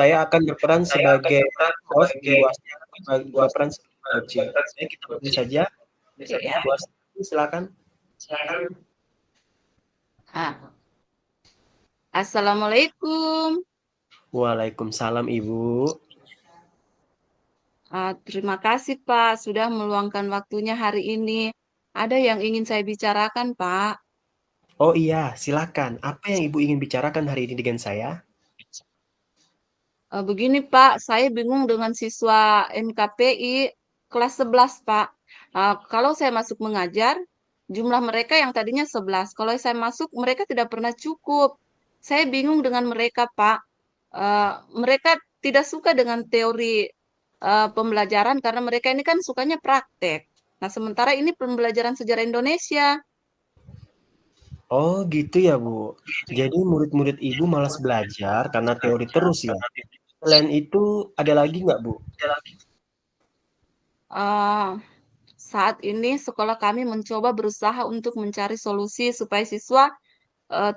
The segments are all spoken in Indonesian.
Saya akan berperan sebagai host, Ibu Asri berperan sebagai coaching. Oke, kita mulai saja. Ibu Asri, silakan. Assalamualaikum. Waalaikumsalam, Ibu. Terima kasih, Pak, sudah meluangkan waktunya hari ini. Ada yang ingin saya bicarakan, Pak. Oh iya, silakan. Apa yang Ibu ingin bicarakan hari ini dengan saya? Begini, Pak, saya bingung dengan siswa NKPI kelas 11, Pak. Kalau saya masuk mengajar, jumlah mereka yang tadinya 11. Kalau saya masuk, mereka tidak pernah cukup. Saya bingung dengan mereka, Pak. Mereka tidak suka dengan teori pembelajaran karena mereka ini kan sukanya praktek. Nah, sementara ini pembelajaran sejarah Indonesia. Oh gitu ya, Bu. Jadi murid-murid Ibu malas belajar karena teori terus ya? Selain itu, ada lagi nggak, Bu? Eh, Saat ini sekolah kami mencoba berusaha untuk mencari solusi supaya siswa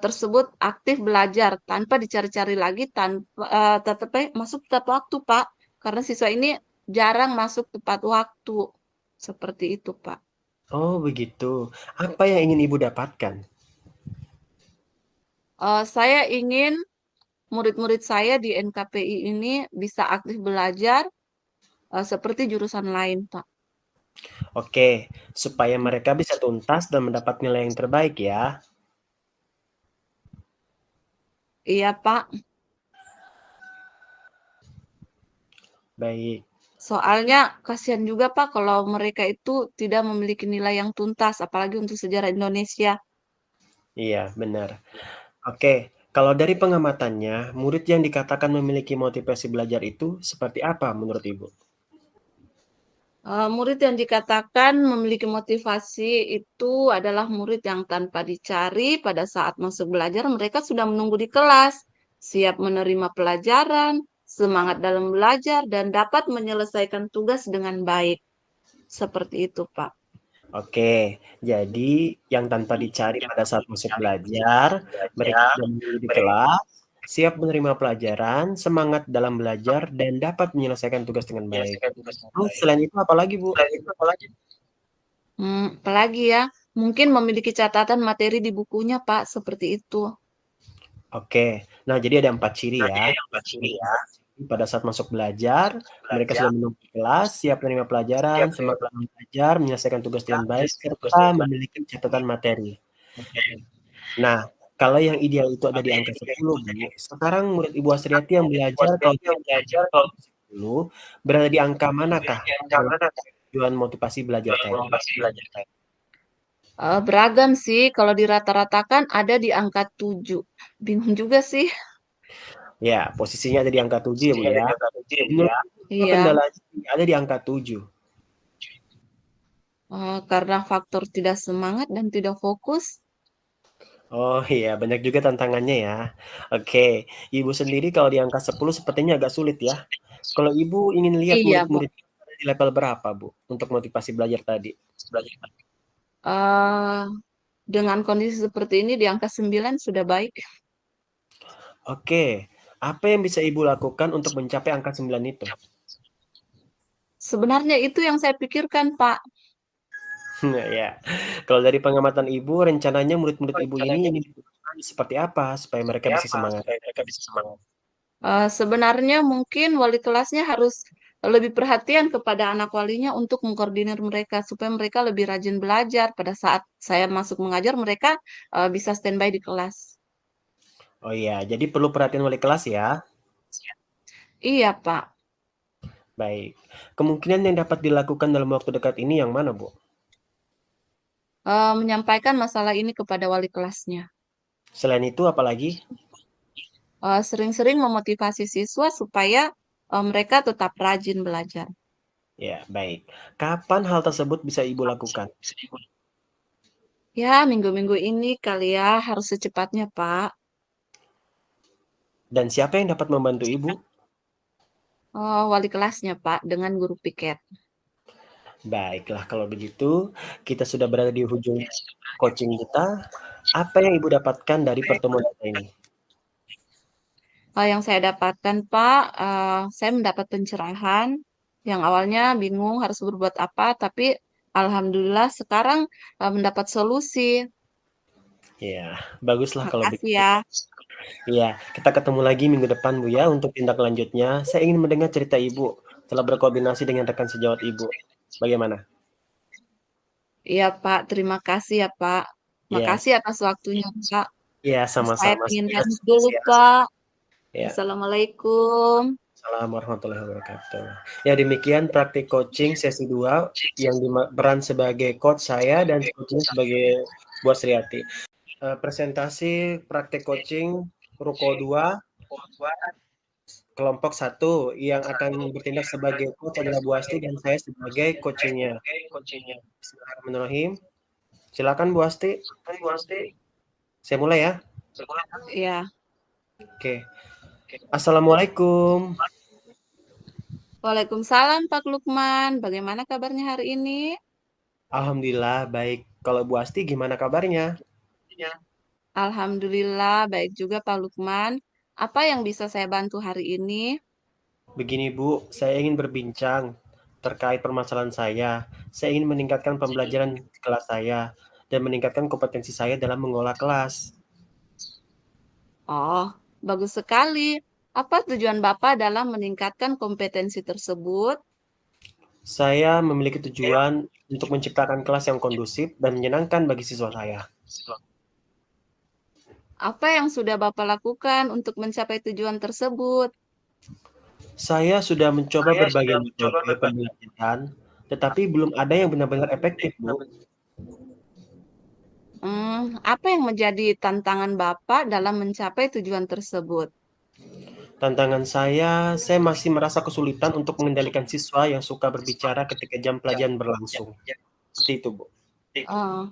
tersebut aktif belajar tanpa dicari-cari lagi, tetapi masuk tepat waktu, Pak. Karena siswa ini jarang masuk tepat waktu. Seperti itu, Pak. Oh begitu. Apa yang ingin Ibu dapatkan? Saya ingin murid-murid saya di NKPI ini bisa aktif belajar seperti jurusan lain, Pak. Oke, supaya mereka bisa tuntas dan mendapat nilai yang terbaik ya. Iya, Pak. Baik, Soalnya kasihan juga, Pak, kalau mereka itu tidak memiliki nilai yang tuntas, apalagi untuk sejarah Indonesia. iya benar. Oke, kalau dari pengamatannya, murid yang dikatakan memiliki motivasi belajar itu seperti apa menurut Ibu? Murid yang dikatakan memiliki motivasi itu adalah murid yang tanpa dicari pada saat masuk belajar, mereka sudah menunggu di kelas, siap menerima pelajaran, semangat dalam belajar, dan dapat menyelesaikan tugas dengan baik. Seperti itu, Pak. Oke, jadi yang tanpa dicari pada saat masuk belajar, mereka sudah menunggu di kelas, siap menerima pelajaran, semangat dalam belajar, dan dapat menyelesaikan tugas dengan baik. Terus selain itu apa lagi, Bu? Apalagi ya, mungkin memiliki catatan materi di bukunya, Pak, seperti itu. Oke, nah jadi ada 4 ciri ya. Pada saat masuk belajar, mereka sudah menunggu di kelas, siap menerima pelajaran, semangat dalam belajar, menyelesaikan tugas dengan baik, serta memiliki catatan materi. Nah, kalau yang ideal itu ada di angka 10, Bu. Sekarang murid Ibu Asriati yang belajar kalau tidak 10, berada di angka manakah dalam tujuan motivasi belajar tadi? Beragam sih, kalau dirata-ratakan ada di angka 7. Bingung juga sih. Ya, posisinya ada di angka 7 ya, Bu, ya. Menurut Ibu, apa Iya, kendalanya ada di angka 7? karena faktor tidak semangat dan tidak fokus. Oh iya, banyak juga tantangannya ya. Oke, Ibu sendiri kalau di angka 10 sepertinya agak sulit ya. Kalau Ibu ingin lihat Iya, Pak. murid-murid di level berapa, Bu, untuk motivasi belajar tadi? Eh, dengan kondisi seperti ini di angka 9 sudah baik. Oke, apa yang bisa Ibu lakukan untuk mencapai angka 9 itu? Sebenarnya itu yang saya pikirkan, Pak. Nah, ya. Kalau dari pengamatan Ibu, rencananya murid-murid Ibu ini ingin seperti apa supaya mereka bisa semangat? Sebenarnya mungkin wali kelasnya harus lebih perhatian kepada anak walinya untuk mengkoordinir mereka supaya mereka lebih rajin belajar. Pada saat saya masuk mengajar, mereka bisa standby di kelas. Oh iya, jadi perlu perhatian wali kelas ya. Iya, Pak. Baik. Kemungkinan yang dapat dilakukan dalam waktu dekat ini yang mana, Bu? Menyampaikan masalah ini kepada wali kelasnya. Selain itu apalagi? Sering-sering memotivasi siswa supaya mereka tetap rajin belajar. Ya, baik. Kapan hal tersebut bisa Ibu lakukan? Ya, minggu-minggu ini kali ya harus secepatnya, Pak. Dan siapa yang dapat membantu Ibu? Wali kelasnya, Pak, dengan guru piket. Baiklah, kalau begitu kita sudah berada di ujung coaching kita. Apa yang Ibu dapatkan dari pertemuan kita ini? Yang saya dapatkan, Pak, saya mendapat pencerahan, yang awalnya bingung harus berbuat apa, tapi alhamdulillah sekarang, mendapat solusi. Ya, baguslah kalau Makasih begitu. ya. Iya, kita ketemu lagi minggu depan, Bu, ya, untuk tindak lanjutnya. Saya ingin mendengar cerita Ibu setelah berkoordinasi dengan rekan sejawat Ibu. Bagaimana? Iya, Pak, terima kasih ya, Pak. Ya, Makasih atas waktunya, Pak. iya Saya sama-sama. ingin pamit dulu, Pak. Ya, Assalamualaikum. Assalamualaikum warahmatullahi wabarakatuh. Ya, demikian praktik coaching sesi 2 yang peran sebagai coach saya dan coaching sebagai Bu Asriati. Presentasi praktik coaching Ruko 2 kelompok 1 yang akan bertindak sebagai coach adalah Bu Asti dan saya sebagai coachingnya. Bismillahirrahmanirrahim. Silakan Bu Asti. Saya mulai ya. Iya. Oke. Assalamualaikum. Waalaikumsalam, Pak Lukman. Bagaimana kabarnya hari ini? Alhamdulillah baik. Kalau Bu Asti gimana kabarnya? Alhamdulillah, baik juga Pak Lukman. Apa yang bisa saya bantu hari ini? Begini Bu, saya ingin berbincang terkait permasalahan saya. Saya ingin meningkatkan pembelajaran di kelas saya dan meningkatkan kompetensi saya dalam mengolah kelas. Oh, bagus sekali. Apa tujuan Bapak dalam meningkatkan kompetensi tersebut? Saya memiliki tujuan untuk menciptakan kelas yang kondusif dan menyenangkan bagi siswa saya. Apa yang sudah Bapak lakukan untuk mencapai tujuan tersebut? Saya sudah mencoba berbagai metode pembelajaran, tetapi belum ada yang benar-benar efektif, Bu. Apa yang menjadi tantangan Bapak dalam mencapai tujuan tersebut? Tantangan saya masih merasa kesulitan untuk mengendalikan siswa yang suka berbicara ketika jam pelajaran berlangsung. Seperti itu, Bu. Oh,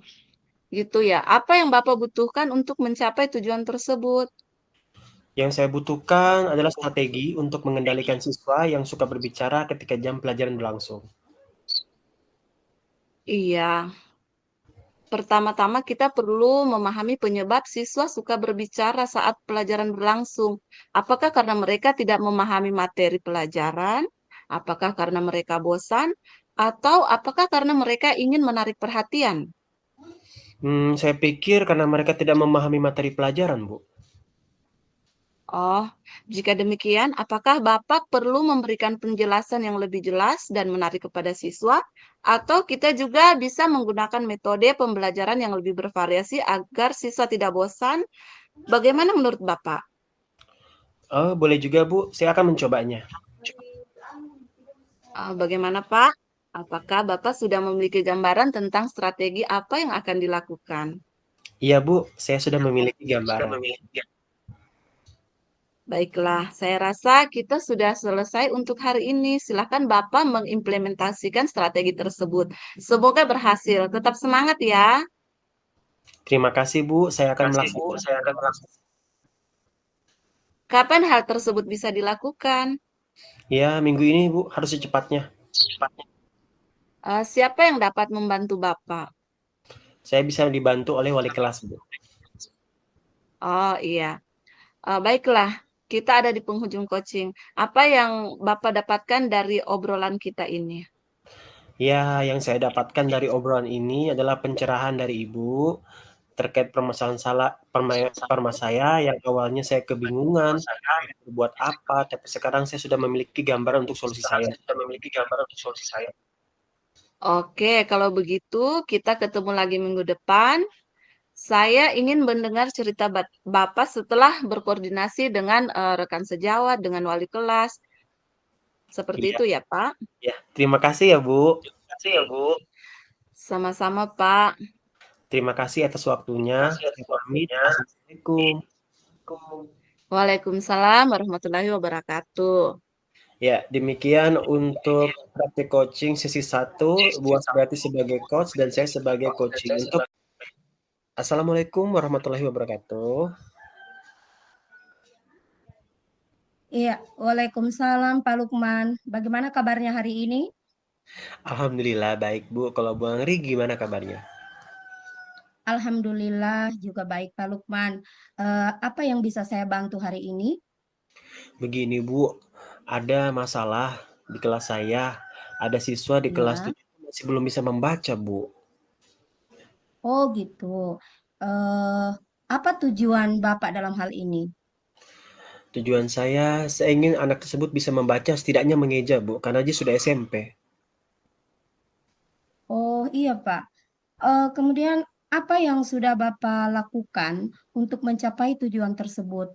gitu ya. Apa yang Bapak butuhkan untuk mencapai tujuan tersebut? Yang saya butuhkan adalah strategi untuk mengendalikan siswa yang suka berbicara ketika jam pelajaran berlangsung. Iya, pertama-tama kita perlu memahami penyebab siswa suka berbicara saat pelajaran berlangsung. Apakah karena mereka tidak memahami materi pelajaran? Apakah karena mereka bosan? Atau apakah karena mereka ingin menarik perhatian? Saya pikir karena mereka tidak memahami materi pelajaran, Bu. Oh, jika demikian, apakah Bapak perlu memberikan penjelasan yang lebih jelas dan menarik kepada siswa? Atau kita juga bisa menggunakan metode pembelajaran yang lebih bervariasi agar siswa tidak bosan? Bagaimana menurut Bapak? Oh, boleh juga, Bu. Saya akan mencobanya. Bagaimana, Pak? Apakah Bapak sudah memiliki gambaran tentang strategi apa yang akan dilakukan? Iya, Bu. Saya sudah memiliki gambaran. Baiklah, saya rasa kita sudah selesai untuk hari ini. Silakan Bapak mengimplementasikan strategi tersebut. Semoga berhasil. Tetap semangat ya. Terima kasih, Bu. Saya akan melaksanakan. Kapan hal tersebut bisa dilakukan? Ya, minggu ini, Bu, harus secepatnya. Siapa yang dapat membantu Bapak? Saya bisa dibantu oleh wali kelas, Bu. Oh iya, baiklah. Kita ada di penghujung coaching. Apa yang Bapak dapatkan dari obrolan kita ini? Ya, yang saya dapatkan dari obrolan ini adalah pencerahan dari Ibu terkait permasalahan perma saya yang awalnya saya kebingungan berbuat apa, tapi sekarang saya sudah memiliki gambaran untuk solusi saya. Oke, kalau begitu kita ketemu lagi minggu depan. Saya ingin mendengar cerita Bapak setelah berkoordinasi dengan rekan sejawat, dengan wali kelas. Seperti Iya, itu ya, Pak? ya. Terima kasih ya, Bu. Sama-sama, Pak. Terima kasih atas waktunya. Saya pamit. Assalamualaikum. Waalaikumsalam warahmatullahi wabarakatuh. Ya, demikian untuk praktik coaching sesi 1, Bu Asriati sebagai coach dan saya sebagai coaching. Untuk Assalamualaikum warahmatullahi wabarakatuh. Iya, Waalaikumsalam Pak Lukman. Bagaimana kabarnya hari ini? Alhamdulillah baik, Bu. Kalau Bu Angri gimana kabarnya? Alhamdulillah juga baik Pak Lukman. Apa yang bisa saya bantu hari ini? Begini Bu, ada masalah di kelas saya. Ada siswa di kelas Ya. 7 masih belum bisa membaca, Bu. Oh gitu. Eh, apa tujuan Bapak dalam hal ini? Tujuan saya ingin anak tersebut bisa membaca setidaknya mengeja, Bu, karena dia sudah SMP. Oh iya Pak. Kemudian apa yang sudah Bapak lakukan untuk mencapai tujuan tersebut?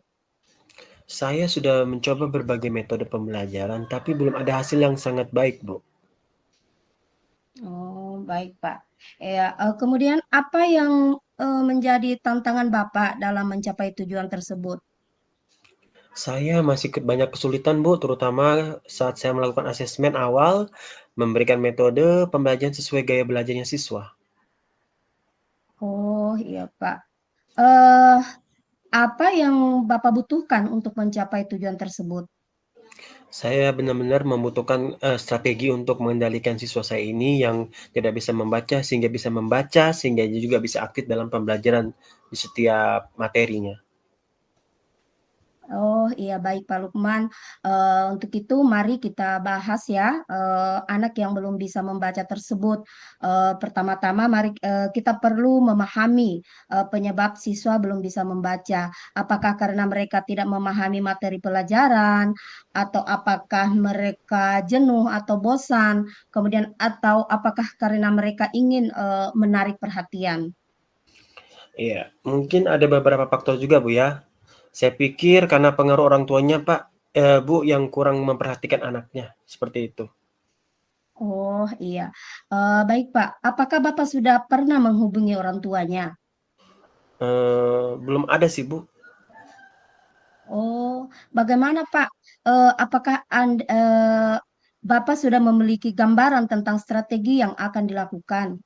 Saya sudah mencoba berbagai metode pembelajaran, tapi belum ada hasil yang sangat baik, Bu. Oh baik Pak. Ya, kemudian apa yang menjadi tantangan Bapak dalam mencapai tujuan tersebut? Saya masih banyak kesulitan, Bu, terutama saat saya melakukan asesmen awal, memberikan metode pembelajaran sesuai gaya belajarnya siswa. Oh iya Pak. Eh, apa yang Bapak butuhkan untuk mencapai tujuan tersebut? Saya benar-benar membutuhkan, strategi untuk mengendalikan siswa saya ini yang tidak bisa membaca, sehingga dia juga bisa aktif dalam pembelajaran di setiap materinya. Oh iya baik Pak Lukman. Untuk itu mari kita bahas ya anak yang belum bisa membaca tersebut. Pertama-tama mari kita perlu memahami penyebab siswa belum bisa membaca. Apakah karena mereka tidak memahami materi pelajaran atau apakah mereka jenuh atau bosan, kemudian atau apakah karena mereka ingin menarik perhatian. Iya, mungkin ada beberapa faktor juga, Bu, ya. Saya pikir karena pengaruh orang tuanya, Pak, Bu, yang kurang memperhatikan anaknya, seperti itu. Oh iya. Baik Pak, apakah Bapak sudah pernah menghubungi orang tuanya? Belum ada sih, Bu. Oh, bagaimana Pak? Apakah Bapak sudah memiliki gambaran tentang strategi yang akan dilakukan?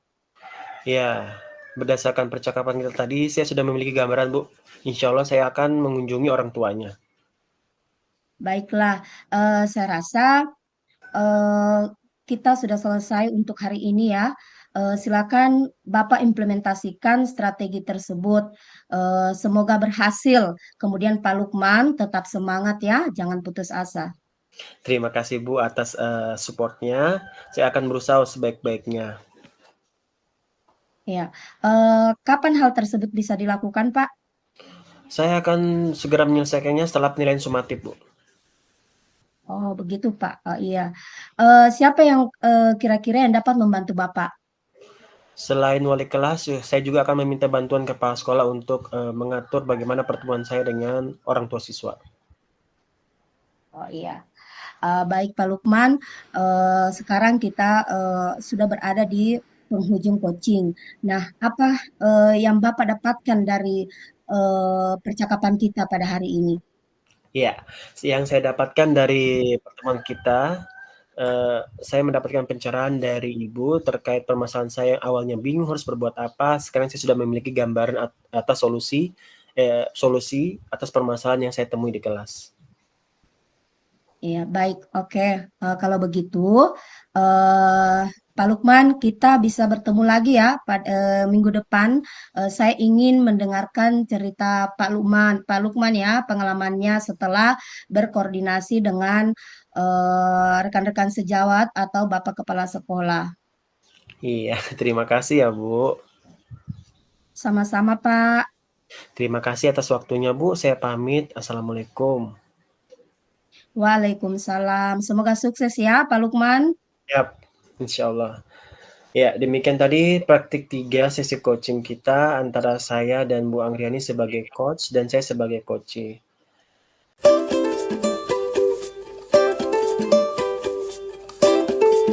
Ya, berdasarkan percakapan kita tadi, saya sudah memiliki gambaran, Bu. Insya Allah saya akan mengunjungi orang tuanya. Baiklah, saya rasa eh, kita sudah selesai untuk hari ini ya. Silakan Bapak implementasikan strategi tersebut. Semoga berhasil. Kemudian Pak Lukman tetap semangat ya, jangan putus asa. Terima kasih, Bu, atas, support-nya. Saya akan berusaha sebaik-baiknya. Ya, kapan hal tersebut bisa dilakukan, Pak? Saya akan segera menyelesaikannya setelah penilaian sumatif, Bu. Oh, begitu, Pak. Iya. Siapa yang kira-kira yang dapat membantu Bapak? Selain wali kelas, saya juga akan meminta bantuan kepala sekolah untuk, mengatur bagaimana pertemuan saya dengan orang tua siswa. Oh, iya. Baik, Pak Lukman. Sekarang kita sudah berada di penghujung coaching. Nah, apa yang Bapak dapatkan dari percakapan kita pada hari ini? Iya, yang saya dapatkan dari pertemuan kita, saya mendapatkan pencerahan dari Ibu terkait permasalahan saya yang awalnya bingung harus berbuat apa, sekarang saya sudah memiliki gambaran atas solusi atas permasalahan yang saya temui di kelas. Iya, baik. Oke. Kalau begitu, eh, Pak Lukman, kita bisa bertemu lagi ya pada minggu depan. Saya ingin mendengarkan cerita Pak Lukman. Pak Lukman ya, pengalamannya setelah berkoordinasi dengan rekan-rekan sejawat atau Bapak Kepala Sekolah. Iya, terima kasih ya, Bu. Sama-sama, Pak. Terima kasih atas waktunya, Bu. Saya pamit. Assalamualaikum. Waalaikumsalam. Semoga sukses ya, Pak Lukman. Yap, insya Allah. Ya, demikian tadi praktik 3 sesi coaching kita antara saya dan Bu Angriani sebagai coach dan saya sebagai coach.